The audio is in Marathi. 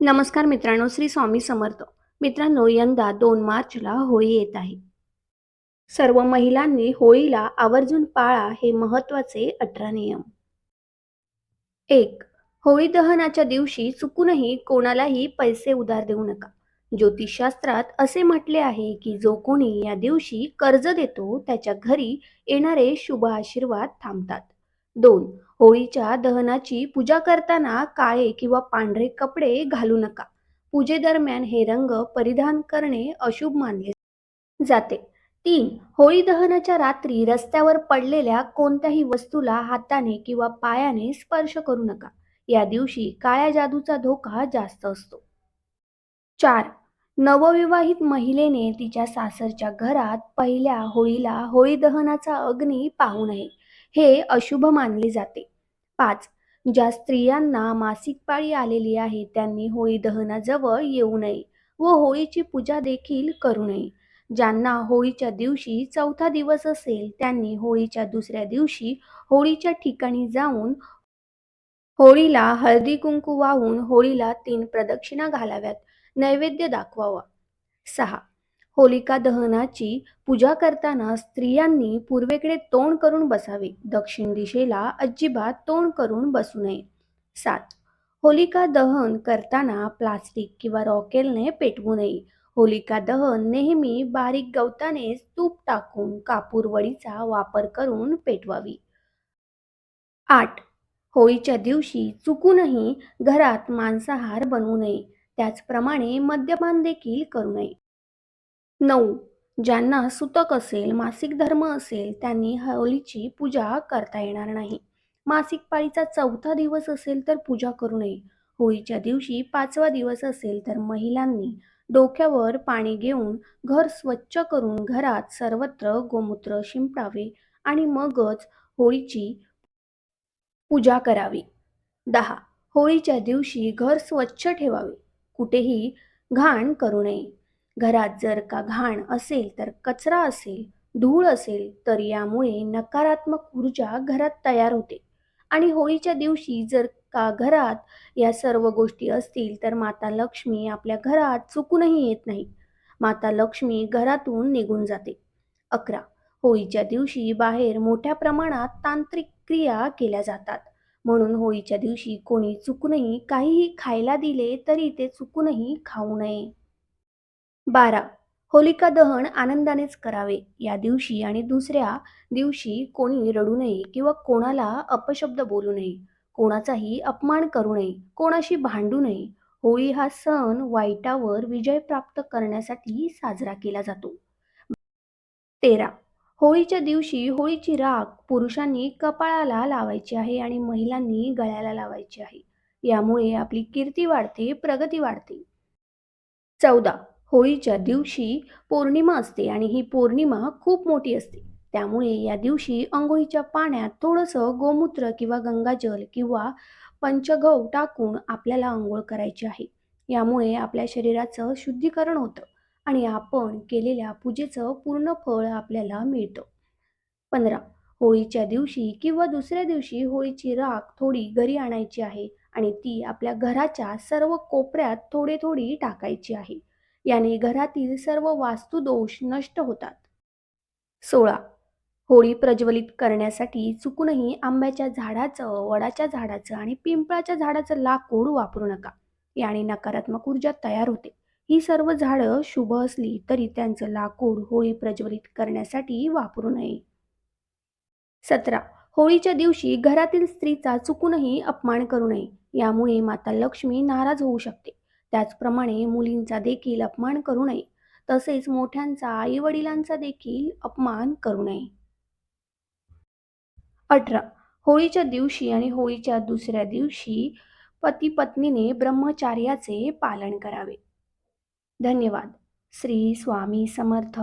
नमस्कार मित्रांनो, श्री स्वामी समर्थ. मित्रांनो, यंदा 2 मार्चला होळी येत आहे. सर्व महिलांनी होळीला आवर्जून पाळा हे महत्त्वाचे 18 नियम. 1. होळी दहनाच्या दिवशी चुकूनही कोणालाही पैसे उधार देऊ नका. ज्योतिषशास्त्रात असे म्हटले आहे की जो कोणी या दिवशी कर्ज देतो त्याच्या घरी येणारे शुभ आशीर्वाद थांबतात. 2. होळीच्या दहनाची पूजा करताना काळे किंवा पांढरे कपडे घालू नका. पूजेदरम्यान हे रंग परिधान करणे अशुभ मानले जाते. 3. होळी दहनाच्या रात्री रस्त्यावर पडलेल्या कोणत्याही वस्तूला हाताने किंवा पायाने स्पर्श करू नका. या दिवशी काळ्या जादूचा धोका जास्त असतो. 4. नवविवाहित महिलेने तिच्या सासरच्या घरात पहिल्या होळीला होळी दहनाचा अग्नी पाहू नये. हे अशुभ मानले जाते. 5. ज्या स्त्रियांना मासिक पाळी आलेली आहे त्यांनी होळी दहनाजवळ येऊ नये व होळीची पूजा देखील करू नये. ज्यांना होळीच्या दिवशी चौथा दिवस असेल त्यांनी होळीच्या दुसऱ्या दिवशी होळीच्या ठिकाणी जाऊन होळीला हळदी कुंकू वाहून होळीला 3 प्रदक्षिणा घालाव्यात. नैवेद्य दाखवावा. 6. होलिका दहनाची पूजा करताना स्त्रियांनी पूर्वेकडे तोंड करून बसावे. दक्षिण दिशेला अजिबात तोंड करून बसू नये. 7. होलिका दहन करताना प्लास्टिक किंवा रॉकेलने पेटवू नये. होलिका दहन नेहमी बारीक गवतानेच तूप टाकून कापूर वडीचा वापर करून पेटवावी. 8. होळीच्या दिवशी चुकूनही घरात मांसाहार बनवू नये. त्याचप्रमाणे मद्यपान देखील करू नये. 9. ज्यांना सुतक असेल, मासिक धर्म असेल त्यांनी होळीची पूजा करता येणार नाही. मासिक पाळीचा चौथा दिवस असेल तर पूजा करू नये. होळीच्या दिवशी 5वा दिवस असेल तर महिलांनी डोक्यावर पाणी घेऊन घर स्वच्छ करून घरात सर्वत्र गोमूत्र शिंपडावे आणि मगच होळीची पूजा करावी. 10. होळीच्या दिवशी घर स्वच्छ ठेवावे. कुठेही घाण करू नये. घरात जर का घाण असेल तर कचरा असेल, धूळ असेल तर यामुळे नकारात्मक ऊर्जा घरात तयार होते आणि होळीच्या दिवशी जर का घरात या सर्व गोष्टी असतील तर माता लक्ष्मी आपल्या घरात चुकूनही येत नाही. माता लक्ष्मी घरातून निघून जाते. 11. होळीच्या दिवशी बाहेर मोठ्या प्रमाणात तांत्रिक क्रिया केल्या जातात. म्हणून होळीच्या दिवशी कोणी चुकूनही काहीही खायला दिले तरी ते चुकूनही खाऊ नये. 12. होलिका दहन आनंदानेच करावे. या दिवशी आणि दुसऱ्या दिवशी कोणी रडू नये किंवा कोणाला अपशब्द बोलू नये. कोणाचाही अपमान करू नये. कोणाशी भांडू नये. होळी हा सण वाईटावर विजय प्राप्त करण्यासाठी साजरा केला जातो. 13. होळीच्या दिवशी होळीची राख पुरुषांनी कपाळाला लावायची आहे आणि महिलांनी गळ्याला लावायची आहे. यामुळे आपली कीर्ती वाढते, प्रगती वाढते. 14. होळीच्या दिवशी पौर्णिमा असते आणि ही पौर्णिमा खूप मोठी असते. त्यामुळे या दिवशी अंघोळीच्या पाण्यात थोडंसं गोमूत्र किंवा गंगाजल किंवा पंचगव्य टाकून आपल्याला अंघोळ करायची आहे. यामुळे आपल्या शरीराचं शुद्धीकरण होतं आणि आपण केलेल्या पूजेचं पूर्ण फळ आपल्याला मिळतं. 15. होळीच्या दिवशी किंवा दुसऱ्या दिवशी होळीची राख थोडी घरी आणायची आहे आणि ती आपल्या घराच्या सर्व कोपऱ्यात थोडी टाकायची आहे. याने घरातील सर्व वास्तुदोष नष्ट होतात. 16. होळी प्रज्वलित करण्यासाठी चुकूनही आंब्याच्या झाडाचं, वडाच्या झाडाचं आणि पिंपळाच्या झाडाचं लाकूड वापरू नका. याने नकारात्मक ऊर्जा तयार होते. ही सर्व झाडं शुभ असली तरी त्यांचं लाकूड होळी प्रज्वलित करण्यासाठी वापरू नये. 17. होळीच्या दिवशी घरातील स्त्रीचा चुकूनही अपमान करू नये. यामुळे माता लक्ष्मी नाराज होऊ शकते. त्याचप्रमाणे मुलींचा देखील अपमान करू नये. तसेच मोठ्यांचा, आई-वडिलांचा देखील अपमान करू नये. 18. होळीच्या दिवशी आणि होळीच्या दुसऱ्या दिवशी पती-पत्नीने ब्रह्मचार्याचे पालन करावे. धन्यवाद. श्री स्वामी समर्थ.